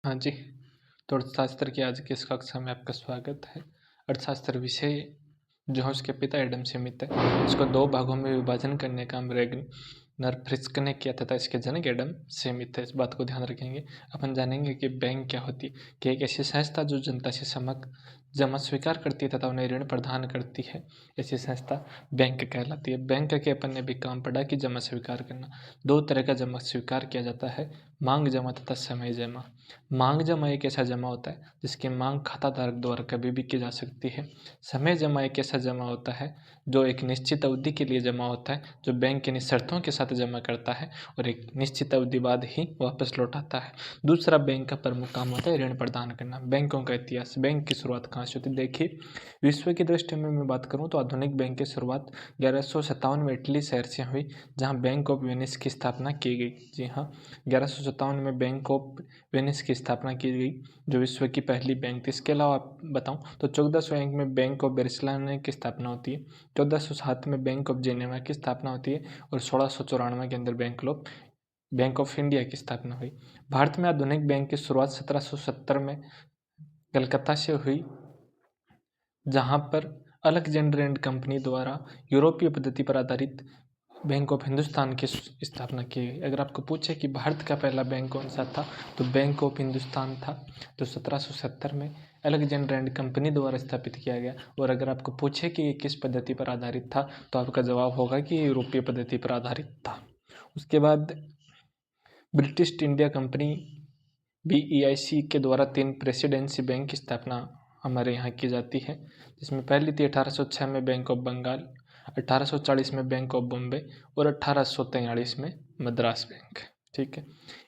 हाँ जी, तो अर्थशास्त्र की आज की इस कक्षा में आपका स्वागत है। अर्थशास्त्र विषय जो है उसके पिता एडम स्मिथ है। इसको 2 भागों में विभाजन करने का काम रेगनर फ्रिस्क ने किया तथा इसके जनक एडम स्मिथ है। इस बात को ध्यान रखेंगे। अपन जानेंगे कि बैंक क्या होती है, कि एक ऐसी संस्था जो जनता से जमा स्वीकार करती है तथा उन्हें ऋण प्रदान करती है, ऐसी संस्था बैंक कहलाती है। बैंक के अपन ने भी काम पढ़ा कि जमा स्वीकार करना। 2 तरह का जमा स्वीकार किया जाता है, मांग जमा तथा समय जमा। मांग जमा एक ऐसा जमा होता है जिसकी मांग खाताधारक द्वारा कभी भी की जा सकती है। समय जमा एक ऐसा जमा होता है जो एक निश्चित अवधि के लिए जमा होता है, जो बैंक किन्हीं शर्तों के साथ जमा करता है और एक निश्चित अवधि बाद ही वापस लौटाता है। दूसरा बैंक का प्रमुख काम होता है ऋण प्रदान करना। बैंकों का इतिहास, बैंक की शुरुआत कहाँ से होती है? देखिए, विश्व की दृष्टि में मैं बात करूँ तो आधुनिक बैंक की शुरुआत 1157 में इटली शहर से हुई, जहाँ बैंक ऑफ वेनिस की स्थापना की गई। जी हाँ, 1157 में बैंक ऑफ वेनिस की स्थापना की गई, जो विश्व की पहली बैंक थी। इसके अलावा आप बताऊं तो 1401 में बैंक ऑफ बार्सिलोना की स्थापना होती है, 1407 में बैंक ऑफ जेनेवा की स्थापना होती है और 1694 के अंदर बैंक ऑफ इंडिया की स्थापना हुई। भारत में आधुनिक बैंक की शुरुआत 1770 में कलकत्ता से हुई, जहां पर अलेक्जेंडर एंड कंपनी द्वारा यूरोपीय पद्धति पर आधारित बैंक ऑफ हिंदुस्तान की स्थापना की गई। अगर आपको पूछे कि भारत का पहला बैंक कौन सा था, तो बैंक ऑफ हिंदुस्तान था, जो 1770 में अलेक्जेंडर एंड कंपनी द्वारा स्थापित किया गया। और अगर आपको पूछे कि ये किस पद्धति पर आधारित था, तो आपका जवाब होगा कि ये यूरोपीय पद्धति पर आधारित था। उसके बाद ब्रिटिश इंडिया कंपनी BEIC के द्वारा 3 प्रेसिडेंसी बैंक की स्थापना हमारे यहाँ की जाती है, जिसमें पहली थी 1806 में बैंक ऑफ बंगाल, 1840 में बैंक ऑफ बॉम्बे और 1843 में मद्रास बैंक। ठीक है,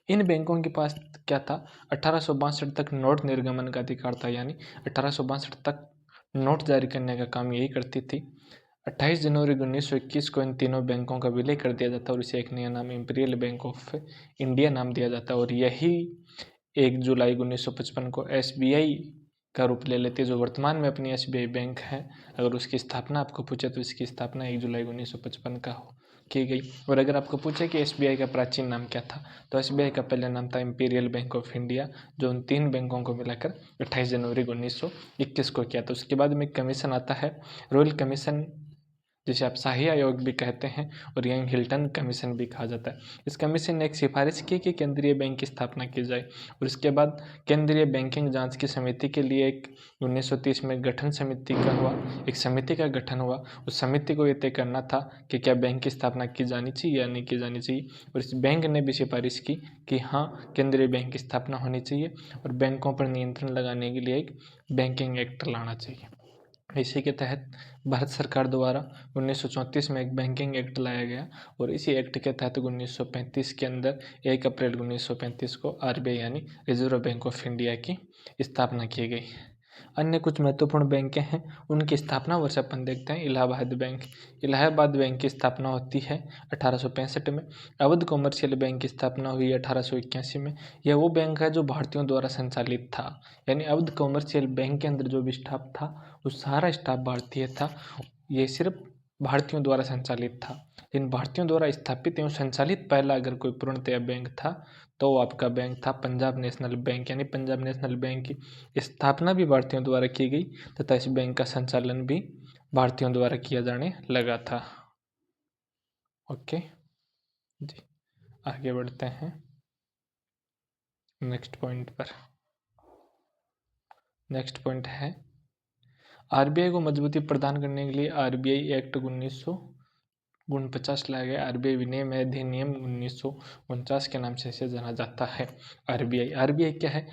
इन बैंकों के पास क्या था, 1862 तक नोट निर्गमन का अधिकार था, यानी 1862 तक नोट जारी करने का काम यही करती थी। 28 जनवरी 1921 को इन तीनों बैंकों का विलय कर दिया जाता है और इसे एक नया नाम इंपीरियल बैंक ऑफ इंडिया नाम दिया जाता है। और यही 1 जुलाई 1955 को SBI का रूप ले लेती है, जो वर्तमान में अपनी SBI बैंक है। अगर उसकी स्थापना आपको पूछे तो इसकी स्थापना 1 जुलाई 1955 की गई। और अगर आपको पूछे कि SBI का प्राचीन नाम क्या था, तो SBI का पहला नाम था इंपीरियल बैंक ऑफ इंडिया, जो उन 3 बैंकों को मिलाकर 28 जनवरी 1921 को किया था। उसके बाद में कमीशन आता है, रॉयल कमीशन, जिसे आप शाही आयोग भी कहते हैं और यंग हिल्टन कमीशन भी कहा जाता है। इस कमीशन ने एक सिफारिश की कि केंद्रीय बैंक की स्थापना की जाए और इसके बाद केंद्रीय बैंकिंग जांच की समिति के लिए एक 1930 में गठन समिति का हुआ, एक समिति का गठन हुआ। उस समिति को ये तय करना था कि क्या बैंक की स्थापना की जानी चाहिए या नहीं की जानी चाहिए, और इस बैंक ने भी सिफारिश की कि हाँ, केंद्रीय बैंक की स्थापना होनी चाहिए और बैंकों पर नियंत्रण लगाने के लिए एक बैंकिंग एक्ट लाना चाहिए। इसी के तहत भारत सरकार द्वारा 1934 में एक बैंकिंग एक्ट लाया गया और इसी एक्ट के तहत 1935 के अंदर 1 अप्रैल 1935 को RBI यानी रिजर्व बैंक ऑफ इंडिया की स्थापना की गई। अन्य कुछ महत्वपूर्ण बैंकें हैं, उनकी स्थापना वर्ष अपन देखते हैं। इलाहाबाद बैंक, इलाहाबाद बैंक की स्थापना होती है 1865 में। अवध कॉमर्शियल बैंक की स्थापना हुई 1881 में। यह वो बैंक है जो भारतीयों द्वारा संचालित था, यानी अवध कॉमर्शियल बैंक के अंदर जो भी स्टाफ था वो सारा स्टाफ भारतीय था। ये सिर्फ भारतीयों द्वारा संचालित था। इन भारतीयों द्वारा स्थापित एवं संचालित पहला अगर कोई पूर्णतया बैंक था तो वो आपका बैंक था पंजाब नेशनल बैंक, यानी पंजाब नेशनल बैंक की स्थापना भी भारतीयों द्वारा की गई तथा इस बैंक का संचालन भी भारतीयों द्वारा किया जाने लगा था। ओके जी, आगे बढ़ते हैं नेक्स्ट पॉइंट पर। नेक्स्ट पॉइंट है, RBI को मजबूती प्रदान करने के लिए RBI एक्ट 1949 लाया गया। RBI विनियम अधिनियम 1949 के नाम से इसे जाना जाता है। RBI क्या है?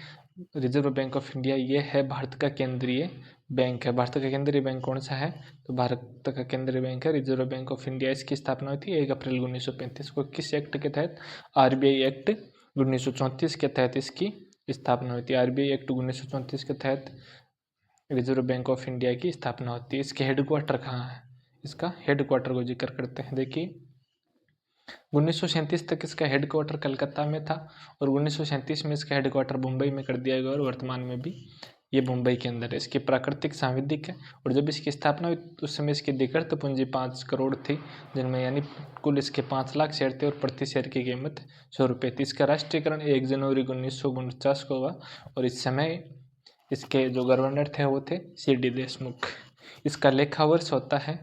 Reserve bank of India. ये है भारत का केंद्रीय बैंक है। भारत का केंद्रीय बैंक कौन सा है? तो भारत का केंद्रीय बैंक है रिजर्व बैंक ऑफ इंडिया। इसकी स्थापना हुई थी 1 अप्रैल 1935 को। किस एक्ट के तहत? RBI एक्ट 1934 के तहत इसकी स्थापना हुई थी। RBI एक्ट 1934 के तहत रिजर्व बैंक ऑफ इंडिया की स्थापना होती है। इसके हेडक्वार्टर कहाँ है? इसका हेडक्वार्टर को जिक्र करते हैं। देखिए, 1937 तक इसका हेडक्वार्टर कलकत्ता में था और 1937 में इसका हेडक्वार्टर मुंबई में कर दिया गया और वर्तमान में भी ये मुंबई के अंदर है। इसकी प्राकृतिक सांविधिक है और जब इसकी स्थापना हुई उस समय इसकी अधिकृत पूंजी 5 करोड़ थी, जिनमें यानी कुल इसके 5 लाख शेयर थे और प्रति शेयर की कीमत 100 रुपये थी। इसका राष्ट्रीयकरण 1 जनवरी 1949 को हुआ और इस समय इसके जो गवर्नर थे वो थे C.D. देशमुख। इसका लेखा वर्ष होता है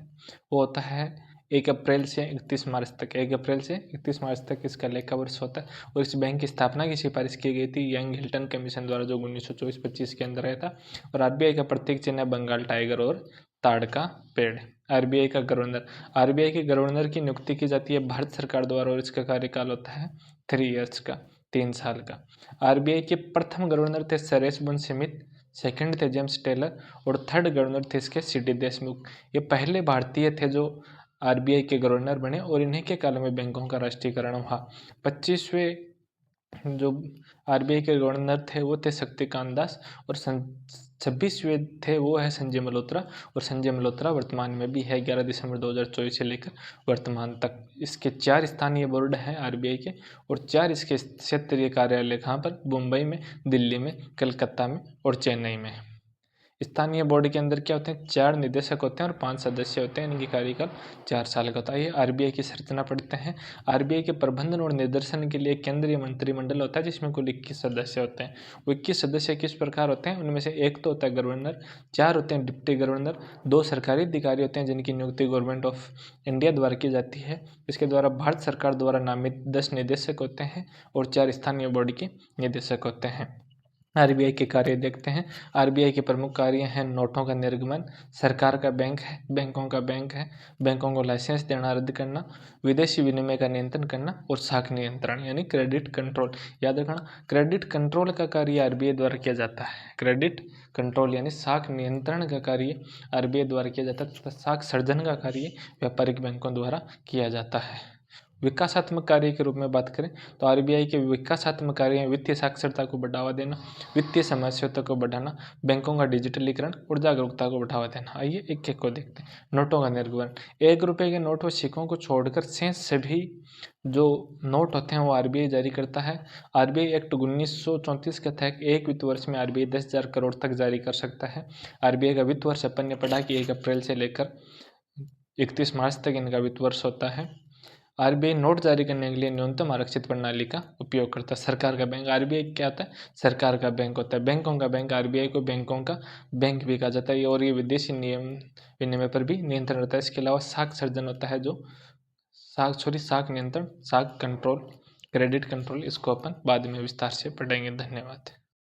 वो होता है 1 अप्रैल से 31 मार्च तक। 1 अप्रैल से 31 मार्च तक इसका लेखा वर्ष होता है और इस बैंक की स्थापना की सिफारिश की गई थी यंग हिल्टन कमीशन द्वारा, जो 1924-25 के अंदर आया था। और आरबीआई का प्रतीक चिन्ह है बंगाल टाइगर और ताड़ का पेड़। आरबीआई का गवर्नर, आरबीआई के गवर्नर की नियुक्ति की जाती है भारत सरकार द्वारा और इसका कार्यकाल होता है 3 ईयर्स का, 3 साल का। आरबीआई के प्रथम गवर्नर थे सरेश स्मिथ, सेकंड थे जेम्स टेलर और थर्ड गवर्नर थे इसके C.D. देशमुख। ये पहले भारतीय थे जो आरबीआई के गवर्नर बने और इन्हीं के काल में बैंकों का राष्ट्रीयकरण हुआ। 25वें जो आरबीआई के गवर्नर थे वो थे शक्तिकांत दास और 26वें थे वो है संजय मल्होत्रा। और संजय मल्होत्रा वर्तमान में भी है 11 दिसंबर 2024 से लेकर वर्तमान तक। इसके 4 स्थानीय बोर्ड हैं आरबीआई के और 4 इसके क्षेत्रीय कार्यालय कहाँ पर, मुंबई में, दिल्ली में, कलकत्ता में और चेन्नई में। स्थानीय बोर्ड के अंदर क्या होते हैं, 4 निदेशक होते हैं और 5 सदस्य होते हैं। इनकी कार्यकाल 4 साल का होता है। ये आरबीआई की संरचना पढ़ते हैं। आरबीआई के प्रबंधन और निर्देशन के लिए केंद्रीय मंत्रिमंडल होता है जिसमें कुल 21 सदस्य होते हैं। वो 21 सदस्य किस प्रकार होते हैं, उनमें से एक तो होता है गवर्नर, 4 होते हैं डिप्टी गवर्नर, 2 सरकारी अधिकारी होते हैं जिनकी नियुक्ति गवर्नमेंट ऑफ इंडिया द्वारा की जाती है। इसके द्वारा भारत सरकार द्वारा नामित 10 निदेशक होते हैं और 4 स्थानीय बोर्ड के निदेशक होते हैं। आरबीआई के कार्य देखते हैं। आरबीआई के प्रमुख कार्य हैं नोटों का निर्गमन, सरकार का बैंक है, बैंकों का बैंक है, बैंकों को लाइसेंस देना रद्द करना, विदेशी विनिमय का नियंत्रण करना और साख नियंत्रण यानी क्रेडिट कंट्रोल। याद रखना, क्रेडिट कंट्रोल का कार्य आरबीआई द्वारा किया जाता है। क्रेडिट कंट्रोल यानी साख नियंत्रण का कार्य आरबीआई द्वारा किया जाता है तथा साख सर्जन का कार्य व्यापारिक बैंकों द्वारा किया जाता है। विकासात्मक कार्य के रूप में बात करें तो आरबीआई के विकासात्मक कार्य वित्तीय साक्षरता को बढ़ावा देना, वित्तीय समस्याओं को बढ़ाना, बैंकों का डिजिटलीकरण और जागरूकता को बढ़ावा देना। आइए एक एक को देखते हैं। नोटों का निर्गमन, 1 रुपये के नोट व सिक्कों को छोड़कर शेष सभी जो नोट होते हैं वो आरबीआई जारी करता है। आरबीआई एक्ट 1934 के तहत एक वित्त वर्ष में आरबीआई 10,000 करोड़ तक जारी कर सकता है। आरबीआई का वित्त वर्ष अपन ने पढ़ा कि 1 अप्रैल से लेकर 31 मार्च तक इनका वित्त वर्ष होता है। आरबीआई नोट जारी करने के लिए न्यूनतम आरक्षित प्रणाली का उपयोग करता है। सरकार का बैंक, आरबीआई क्या होता है, सरकार का बैंक होता है। बैंकों का बैंक, आरबीआई को बैंकों का बैंक भी कहा जाता है और ये विदेशी नियम विनिमय पर भी नियंत्रण रहता है। इसके अलावा साख सर्जन होता है जो साख नियंत्रण, साख कंट्रोल, क्रेडिट कंट्रोल, इसको अपन बाद में विस्तार से पढ़ेंगे। धन्यवाद।